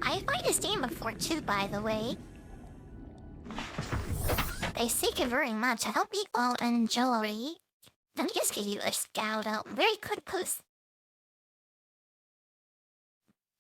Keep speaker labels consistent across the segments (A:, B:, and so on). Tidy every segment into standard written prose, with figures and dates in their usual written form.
A: I played this game before too, by the way. Thank you very much. I hope you all enjoy. Let me just give you a scout out. Very quick post.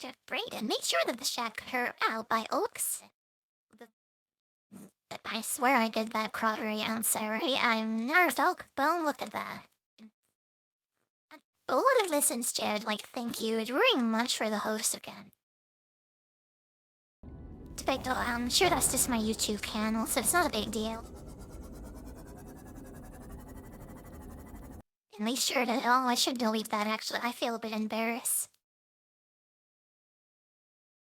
A: Jeff Braden, make sure that the shack her out by Oaks. I swear I did that crockery answer right. I'm nervous. Oak. Boom, look at that. But what of this instead? Like, thank you very much for the host again. I'm sure that's just my YouTube channel, so it's not a big deal. And make sure to, oh, I should delete that actually. I feel a bit embarrassed.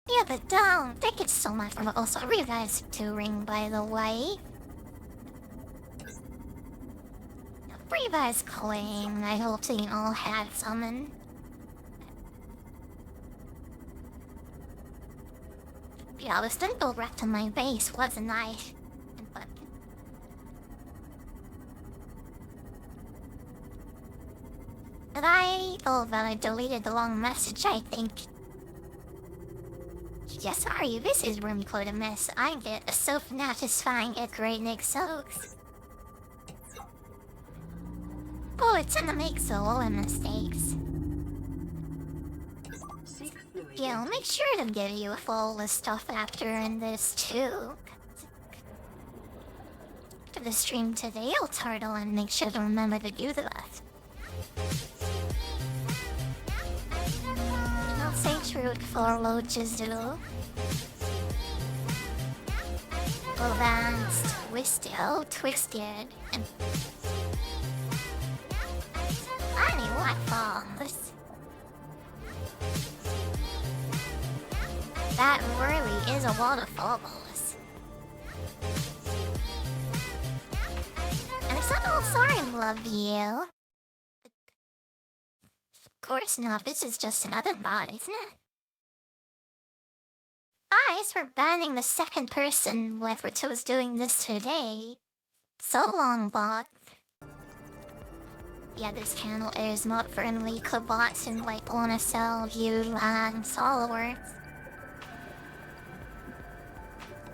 A: Yeah, but don't. Thank you so much for also you guys to ring, by the way. For you guys calling, I hope you all had something. Yeah, I was gonna go back to my base, wasn't I? But I thought that I deleted the long message, I think. Yeah, sorry, this is room code a mess. I get a self-satisfying at great Nick soaks. Oh, it's gonna make so all mistakes. Yeah, I'll make sure to give you a full list of stuff after in this too. After the stream today, I'll turtle and make sure to remember to do the rest. I'll say truth for Loaches do. Advanced, twisted, and funny what bombs. That really is a lot of bubbles. And it's not all sorry, love you. Of course not, this is just another bot, isn't it? Guys, for banning the second person whoever was doing this today. So long, bot. Yeah, this channel is not friendly to bots and like wanna sell you and followers.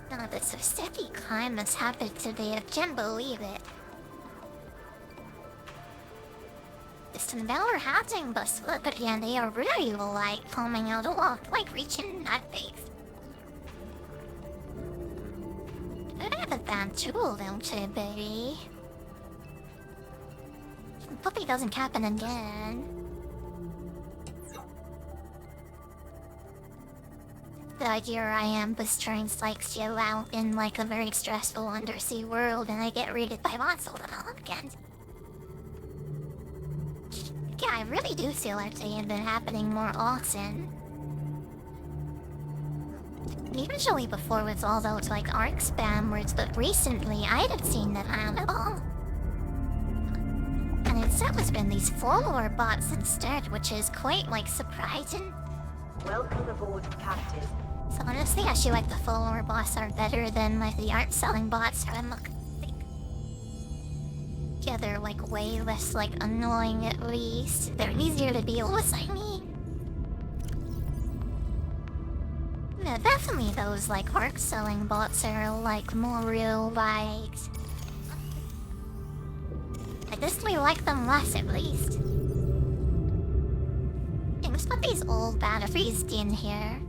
A: None of this steady climb has happened today, I can't believe it. This Valor hatching bus, but again, they are really like coming out a lot, like reaching that base. But I have a bad tool, don't you, baby? Hope it doesn't happen again. Here I am, bestowing like you out in like a very stressful undersea world, and I get raided by bots all the time again. Yeah, I really do feel like they have been happening more often. Usually before with all those like ARC spam words, but recently I hadn't seen them out at all. And instead has been these follower bots instead, which is quite like surprising.
B: Welcome aboard, Captain.
A: So honestly, I feel like the follower bots are better than like the art selling bots. Yeah, they're like way less like annoying at least. They're easier to deal with, I mean. Yeah, definitely those like arc selling bots are like more real like I just like them less at least. And let's put these old batteries in here.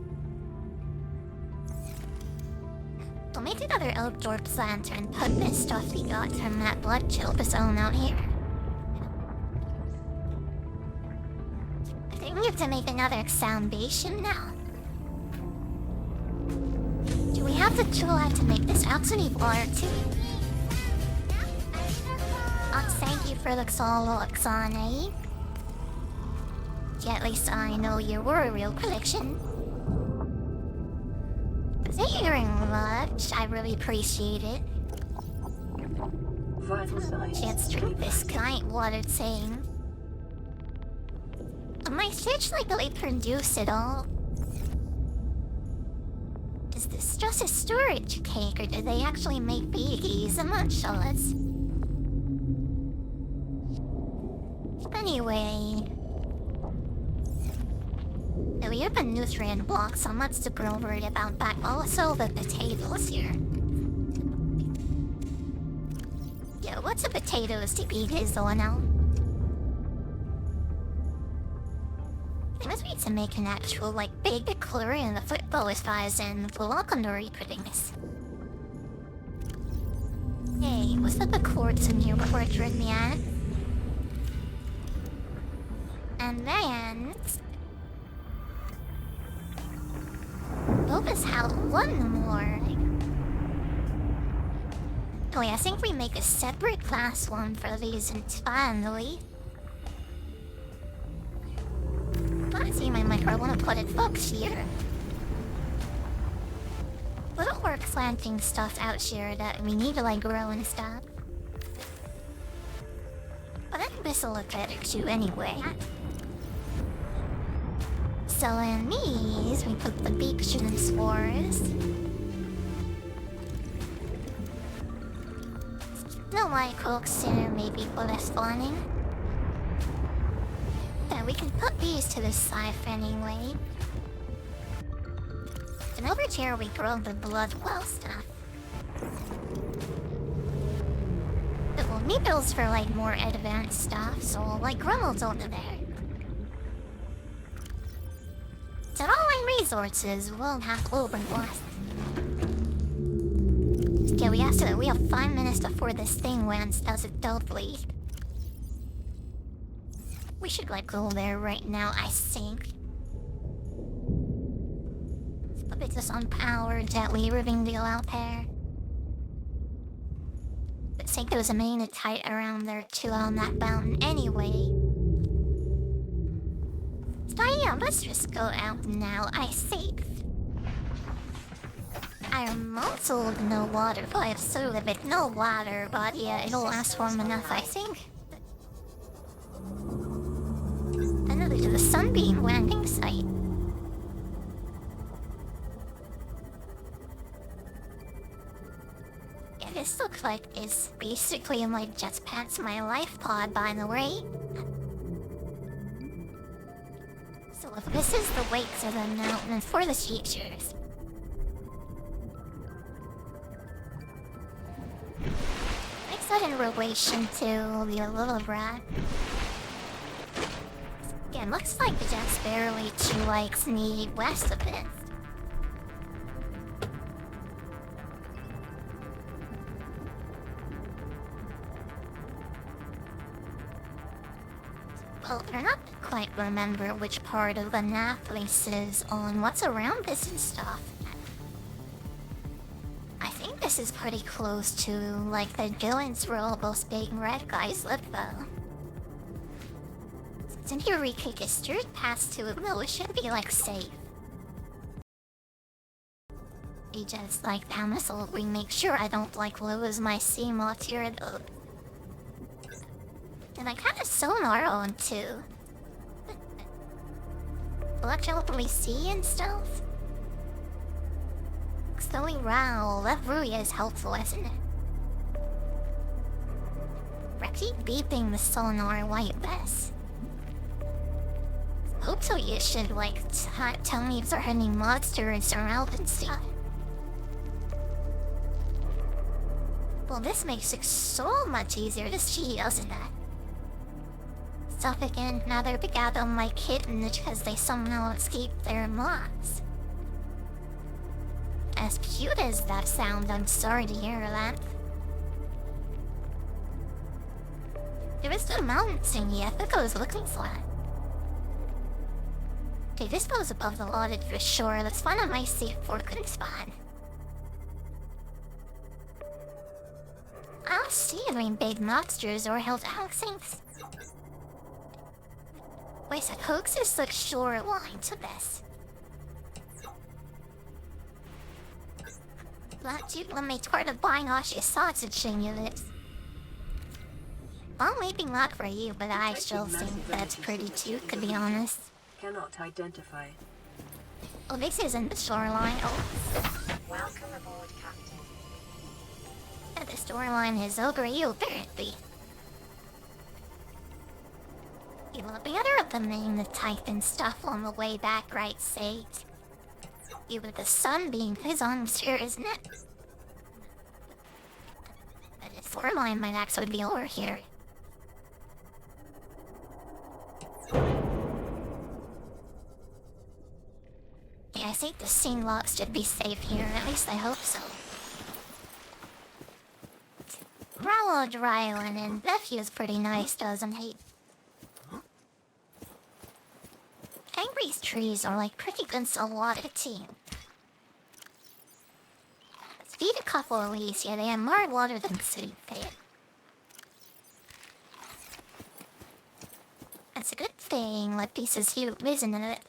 A: We'll make another outdoor plant and put this stuff we got from that blood chill zone out here. I think we have to make another foundation now. Do we have the tool to make this actually water too? Thank you for the solo Oksane. Yeah, at least I know you were a real collection. Thank you very much. I really appreciate it. Can't drink this kind water thing. My fish like they produce it all. Is this just a storage cake, or do they actually make biggies? I'm not sure. Anyway, we we have a nutrient block, so much to grow worried about, but also the potatoes here. Yeah, what's a potatoes to eat is the one now? It must be to make an actual, like, big McFlurry and the football size and welcome to repeating this. Hey, what's up the quartz in here before it drew me at? And then... Opus had one more. Oh yeah, I think we make a separate class one for these entirely. I see my micro, I want to put it folks here. Little work planting stuff out here that we need to like grow and stuff. But I think this'll look better too anyway. So in these, we put the beak shooting spores. No white hooks here, maybe for less spawning. Yeah, we can put these to the side anyway. And over here we grow the blood well stuff. Well, needles for like more advanced stuff, so like Grummel's over there. So all my resources will have overblast. Okay, we have 5 minutes before this thing lands as a Dudley. We should like go there right now, I think. But it's just unpowered that we reveal out there. But I think there was a main tight around there too on that mountain anyway. So yeah, let's just go out now, I think. I'm also no water, but I have so a bit no water, but yeah, it'll last long enough, I think. Another to the sunbeam landing site. Yeah, this looks like it's basically like just past my life pod, by the way. So if this is the weights of the mountain for the features. Makes that in relation to the little brat. Again, looks like just barely 2 likes need west of it. Well, I don't quite remember which part of the nav place is on what's around this and stuff. I think this is pretty close to, like, the villains where all those big red guys live, though. Since here we could get straight past to it, though, it should be, like, safe. We just, like, Pamisol, we make sure I don't, like, lose my sea moth here, though. And I kind of sonar on, too. Will I hopefully see and stuff? Slowly row, that really is helpful, isn't it? Keep beeping the sonar white best. Hope so you should, like, tell me if there are any monsters around and stuff. Well, this makes it so much easier to see, doesn't it? Stuff again, now they're big out on my kitten because they somehow escaped their moths. As cute as that sound, I'm sorry to hear that. There is no mountain thingy, I think I was looking for it. Okay, this goes above the water for sure, let's find a nice safe working spot. I don't see any big monsters or held out things. Wait, so Hoax is the short line to this. That you let me try to buying all your sausage in you this. Well, maybe not for you, but I still think that's pretty cute, to be honest.
B: Cannot identify.
A: Oh, this isn't the shoreline. Oh.
B: Welcome aboard, Captain.
A: Yeah, the shoreline is over you, apparently. It'll be better of them than the type and stuff on the way back, right, Sage? You with the sun being his arms here, isn't it? But it's for mine might actually be over here. Yeah, I think the scene logs should be safe here, at least I hope so. Rowell Dry Island and that view's pretty nice, doesn't he? Angry's trees are like pretty good salada too. Let's feed a couple of these, yeah, they have more water than city fed. That's a good thing, like pieces here, isn't it?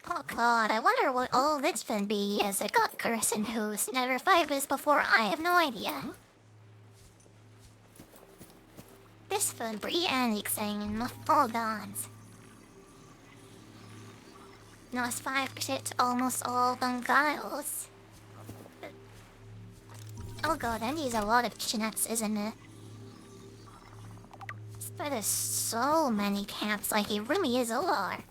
A: Oh god, I wonder what all this can be as a god person who's never fired this before. I have no idea. This food be anything with all guns. Knows 5% to almost all guiles. Oh god, that needs a lot of chinets, isn't it? But there's so many camps, like it really is a lot.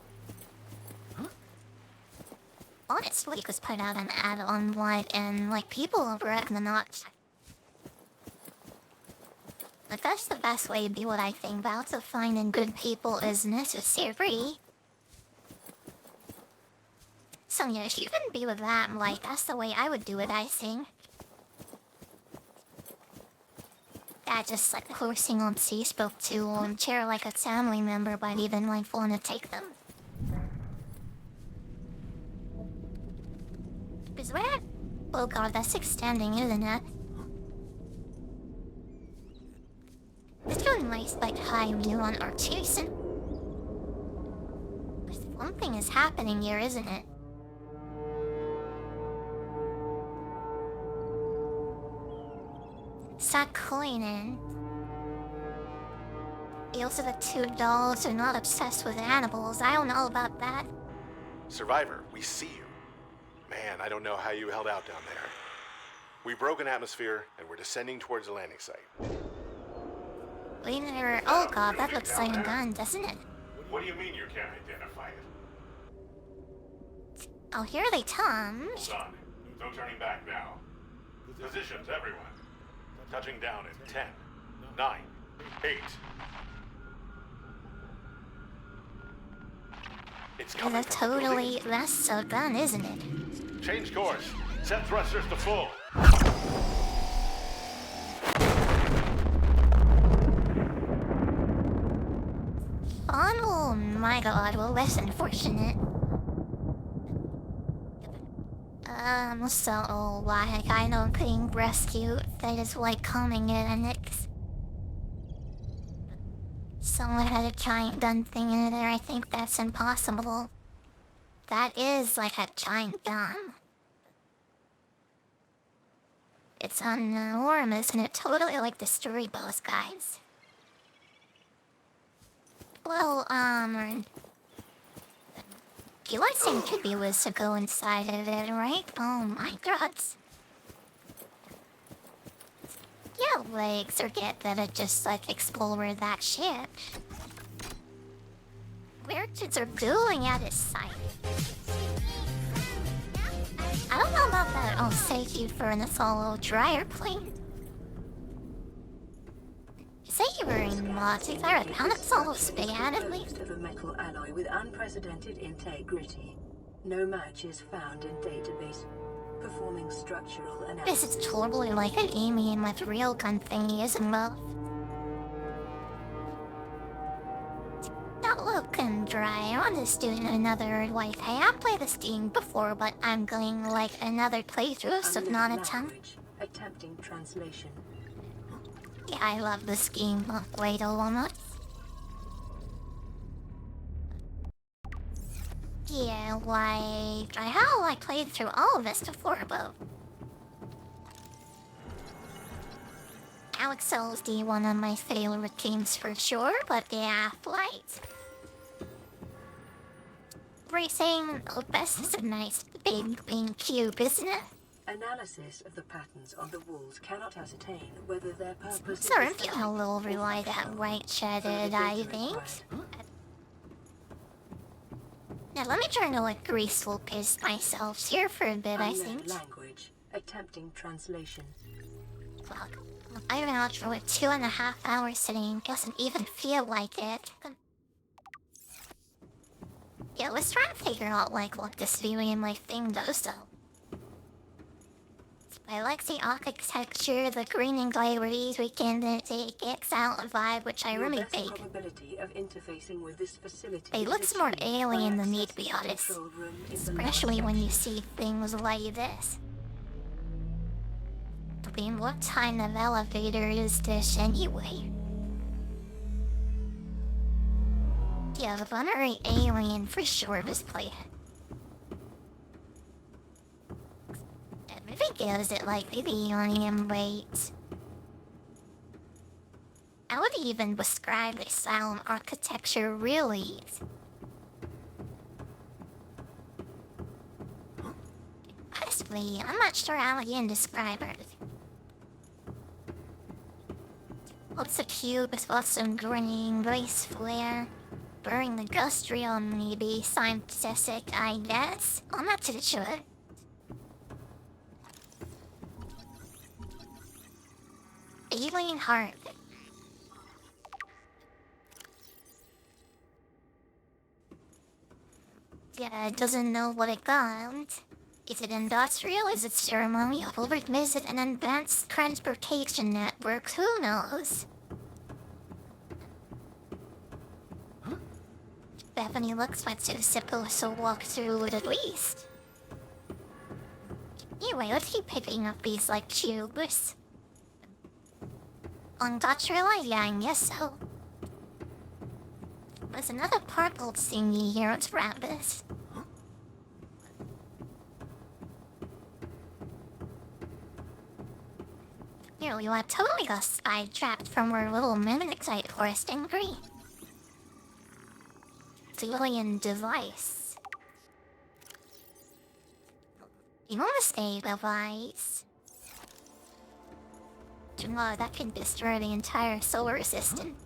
A: Honest Week was put out an ad on White and like people reckon the not. But that's the best way to do what I think about, so finding good people is necessary. So yeah, if you couldn't be with that, like that's the way I would do it, I think. That just like coursing on Facebook to chair like a family member but even like want to take them. Is where? Oh god, that's extending, isn't it? It's doing nice like high view on Artisan. Something is happening here, isn't it? Stop cleaning. Also the two dolls are not obsessed with animals. I don't know about that.
C: Survivor, we see you. Man, I don't know how you held out down there. We broke an atmosphere, and we're descending towards the landing site.
A: Leader, oh god, that looks like a gun, doesn't it?
C: What do you mean you can't identify it?
A: Oh, here they come.
C: Hold on. No turning back now. Positions, everyone. Touching down in 10, 9, 8. It's coming.
A: That's totally, that's a gun, isn't it?
C: Change course. Set thrusters to full.
A: Oh my god, well that's unfortunate. So like I don't think rescue that is like coming in and it's someone had a giant gun thing in there. I think that's impossible. That is like a giant gun. It's enormous and it totally like the story boss guys. Well, you I think could be was to go inside of it, right? Oh my god. Yeah, like, forget that it just, like, explored that ship. Where kids are doing at his site. I don't know about that. I'll save you for an solo dryer plane. Say you were in mods, is there a ton of solo spaghetti?
B: Of a metal alloy with unprecedented integrity. No match is found in database. Performing structural analysis.
A: This is totally like a game with real gun thingy, isn't it? Not looking dry. I'm just doing another like, hey, I played this game before, but I'm going like another playthrough, so not a ton.
B: Attempting translation.
A: Yeah, I love this game. Wait a moment. Yeah, like, I have like played through all of this before, but Alex Cell's D, one of my favorite games for sure, but yeah, flight. Racing, oh, best is a nice big green cube, isn't it?
B: Analysis of the patterns on the walls cannot ascertain whether their purpose is
A: Sorry, I'm
B: aesthetic
A: feeling a little
B: or
A: relied that
B: functional.
A: white
B: Further
A: shaded,
B: data
A: I think.
B: required.
A: Now let me try to like graceful pace myself here for a bit, I
B: Unknown
A: think.
B: language. Attempting translation.
A: Fuck. I've been out for like 2.5 hours sitting. Doesn't even feel like it. Yeah, let's try and figure out like what this viewing my thing does though. I like the architecture, the green and glazed weekend, it gets out a vibe which I
B: Your
A: really
B: best
A: dig.
B: probability of interfacing with this facility
A: It
B: is
A: looks more
B: achieved by
A: alien than me, to
B: accessing
A: be
B: the
A: honest.
B: control room in the
A: Especially
B: large
A: when you
B: section.
A: see things like this. I mean, what kind of elevator is this anyway? Yeah, the binary alien for sure was playing. It maybe gives it like the alien weight. I would even describe the sound architecture really. Honestly, I'm not sure how to even describe it. Lots of cubes with some green, race flare. Burning industrial, maybe scientific, I guess. I'm not too sure. Alien heart. Yeah, it doesn't know what it got. Is it industrial? Is it ceremonial? Is it an advanced transportation network? Who knows? Bethany looks like she's supposed to walk through it at least. Anyway, let's keep picking up these, like, tubes. Industrial? Yeah, I guess so. There's another purple thingy here, let's grab this. Here, we got totally got sidetracked from our little mimic site forest in green. Civilian device. You want to say device? Oh, that could destroy the entire solar system.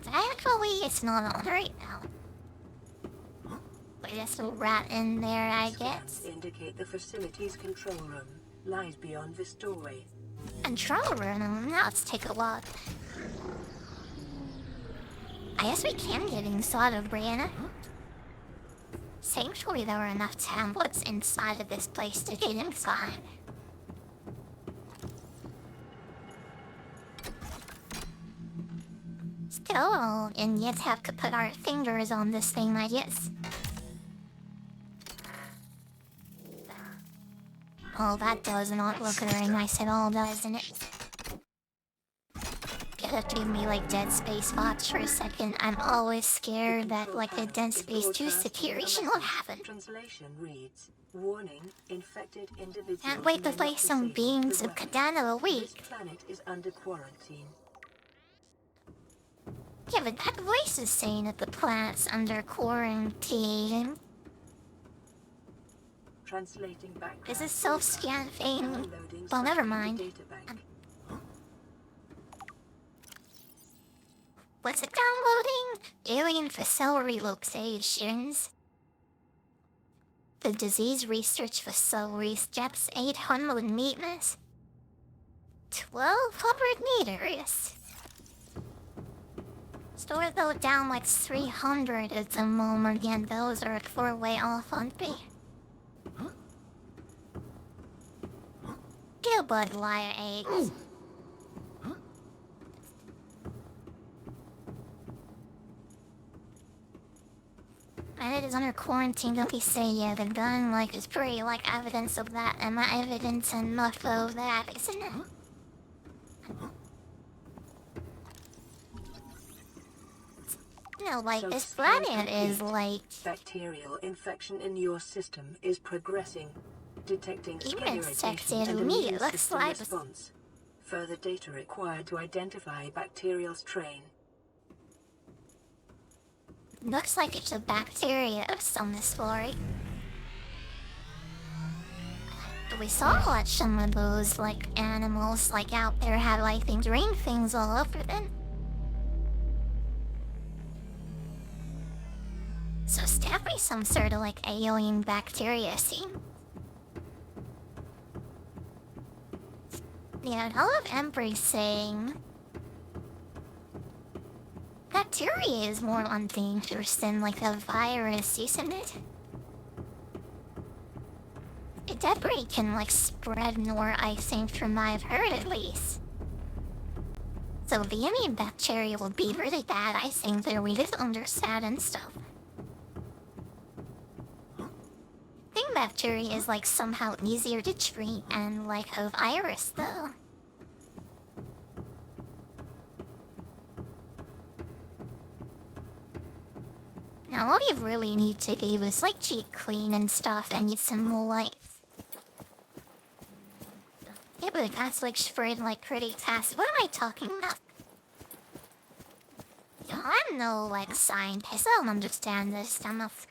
A: Actually, it's not on right now. But there's a rat in there, I guess.
B: Scans indicate the facility's control room lies beyond this doorway.
A: Control room? Now let's take a look. I guess we can get inside of Brianna. Thankfully there were enough tablets inside of this place to get inside. Still, and yet have to put our fingers on this thing, I guess. Oh, that does not look very nice at all, doesn't it? Gotta give me like Dead Space vibes for a second. I'm always scared that like the Dead Space 2 situation will happen.
B: Translation reads, warning, infected individuals.
A: Can't wait to
B: may
A: play
B: not
A: some
B: receive
A: beams
B: the
A: of
B: weapon.
A: Kadana a
B: This
A: week.
B: planet is under quarantine.
A: Yeah, but that voice is saying that the planet's under quarantine.
B: Translating back.
A: Is this self-scan thing? Well, never mind. What's it downloading? Alien facility locations. The disease research facility steps 800 meters. 1,200 meters. Store though down like 300 at the moment, and those are 4-way off on me. Get Bud Liar eggs. And it is under quarantine, don't be say yeah, the gun like is pretty like evidence of that, and my evidence enough of that, isn't it? No, like this planet is like
B: bacterial infection in your system is progressing. Detecting skin
A: even
B: irritation
A: infected
B: and
A: me,
B: immune
A: it looks
B: system
A: like
B: response. Further data required to identify bacterial strain.
A: looks like it's a bacteria of some story. we saw what some of those, like, animals, like, out there had, like, things, green things all over them. So it's definitely some sort of, like, alien bacteria scene. Yeah, all of Emperor's saying bacteria is more dangerous than, like, a virus, isn't it? It definitely can, like, spread more, I think, from what I've heard at least. So the immune bacteria will be really bad, I think. They're really understand and stuff. I think bacteria is, like, somehow easier to treat and, like, a virus, though. Now, all you really need to do is, like, cheat clean and stuff and eat some more light. Yeah, but that's, like, spread, like, pretty fast. What am I talking about? Yo, I'm no, like, scientist. I don't understand this stuff.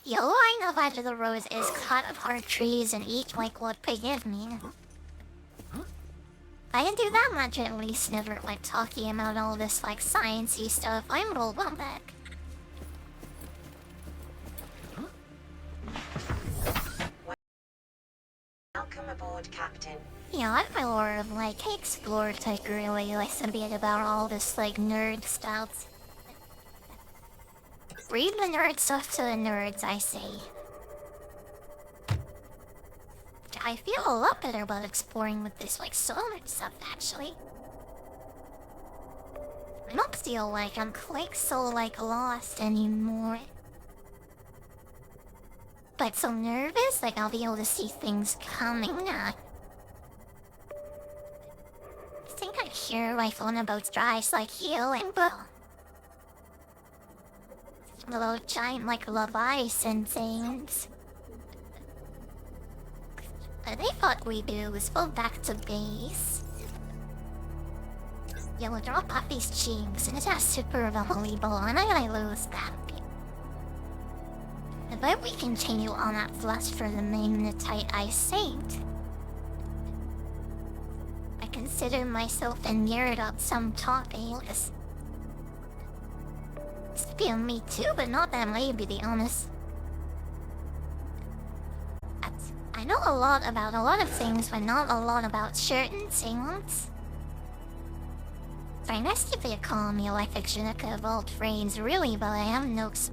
A: Yo, I know that the rose is cut apart trees and eat, like, what they give me. I didn't do that much, at least never, like, talking about all this, like, sciencey stuff. I'm roll one back.
D: Welcome aboard, Captain.
A: Yeah, I'm more of, like, explored, like, really, like, a bit about all this, like, nerd stuff. Read the nerd stuff to the nerds, I say. I feel a lot better about exploring with this, like, solar stuff, actually. I don't feel like I'm quite so, like, lost anymore. But so nervous, like, I'll be able to see things coming now. I think I hear my phone about dries, like, healing, but... little giant, like, leviathan things. They thought we do was go back to base. Yeah, we'll drop off these cheeks, and it's a super valuable, and I gotta lose that. But we continue on that flush for the magnetite I saved. I consider myself inured up some topics. Feel me too, but not that way, to be honest. I know a lot about a lot of things, but not a lot about certain things. Sorry, nice if you call me like a Jenica of all trades, really, but I am no expert.